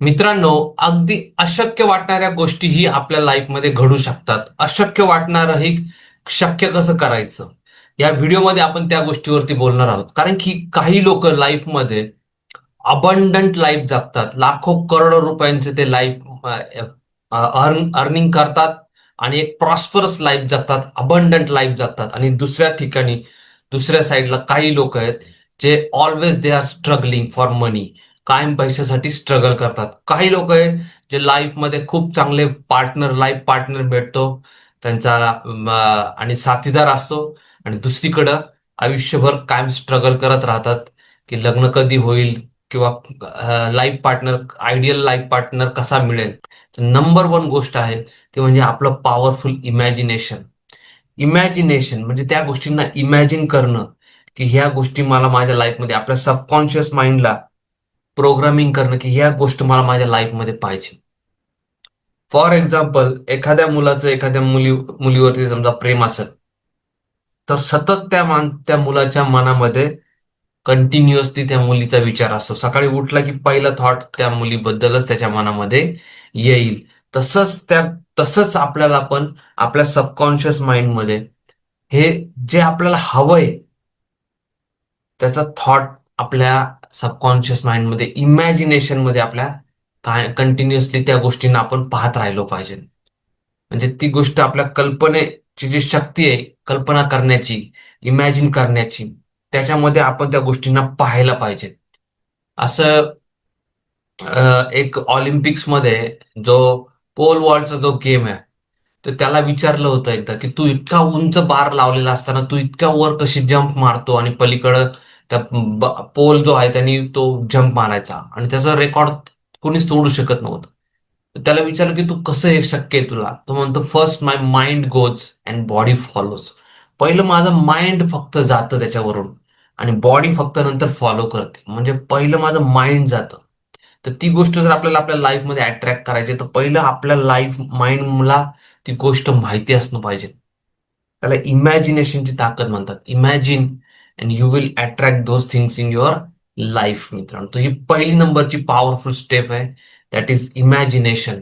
मित्रांनो, अगदी अशक्य वाटणाऱ्या गोष्टीही आपल्या लाईफमध्ये घडू शकतात. अशक्य वाटणारही शक्य कसं करायचं? या व्हिडिओमध्ये आपण त्या गोष्टीवरती बोलणार आहोत. कारण की काही लोक लाईफमध्ये अबंडंट लाईफ जगतात. लाखो करोडो रुपयांचे ते लाईफ अर्निंग करतात आणि एक प्रॉस्परस लाईफ जगतात, अबंडंट लाईफ जगतात. आणि दुसऱ्या ठिकाणी, दुसऱ्या साईडला काही लोक आहेत जे always they are struggling for money, कायम पैशासाठी स्ट्रगल करतात. काही लोक आहेत जे लाईफमध्ये खूप चांगले लाईफ पार्टनर भेटतो त्यांचा, आणि साथीदार असतो. आणि दुसरीकडं आयुष्यभर कायम स्ट्रगल करत राहतात की लग्न कधी होईल किंवा आयडियल लाईफ पार्टनर कसा मिळेल. तर नंबर वन गोष्ट आहे ती म्हणजे आपलं पॉवरफुल इमॅजिनेशन. इमॅजिनेशन म्हणजे त्या गोष्टींना इमॅजिन करणं की ह्या गोष्टी मला माझ्या लाईफमध्ये, आपल्या सबकॉन्शियस माइंडला प्रोग्रामिंग करणं की ह्या गोष्ट मला माझ्या लाईफमध्ये पाहिजे. फॉर एक्झाम्पल, एखाद्या मुलाचं एखाद्या मुलीवरती समजा प्रेम असेल, तर सतत त्या मुलाच्या मनामध्ये कंटिन्युअसली त्या मुलीचा विचार असतो. सकाळी उठला की पहिला थॉट त्या मुलीबद्दलच त्याच्या मनामध्ये येईल. तसंच आपल्याला पण आपल्या सबकॉन्शियस माइंडमध्ये हे जे आपल्याला हवंय त्याचा थॉट आपल्या सबकॉन्शियस माइंडमध्ये, इमॅजिनेशनमध्ये आपल्या काय कंटिन्युअसली त्या गोष्टींना आपण पाहत राहिलो पाहिजे. म्हणजे ती गोष्ट आपल्या कल्पनेची जी शक्ती आहे, कल्पना करण्याची, इमॅजिन करण्याची, त्याच्यामध्ये आपण त्या गोष्टींना पाहायला पाहिजे. असं एक ऑलिम्पिक्समध्ये जो पोल वॉल्टचा जो गेम आहे, तर त्याला विचारलं होतं एकदा की तू इतका उंच बार लावलेला असताना तू इतक्या वर कशी जंप मारतो, आणि पलीकडं त्या पोल जो आहे त्यांनी तो जंप मारायचा आणि त्याचा रेकॉर्ड कोणीच तोडू शकत नव्हतं. तर त्याला विचारलं की तू कसं हे शक्य आहे तुला? तो म्हणतो, first my mind goes and body follows. पहिलं माझं माइंड फक्त जातं त्याच्यावरून आणि बॉडी फक्त नंतर फॉलो करते. म्हणजे पहिलं माझं माइंड जातं. तर ती गोष्ट जर आपल्याला आपल्या लाईफमध्ये अट्रॅक्ट करायची तर पहिलं आपल्या लाईफ माइंडला ती गोष्ट माहिती असणं पाहिजे. त्याला इमॅजिनेशनची ताकद म्हणतात. Imagine and you will attract those things in your life. मित्रांनो, तर ही पहिली नंबरची पॉवरफुल स्टेप आहे, दॅट इज इमॅजिनेशन.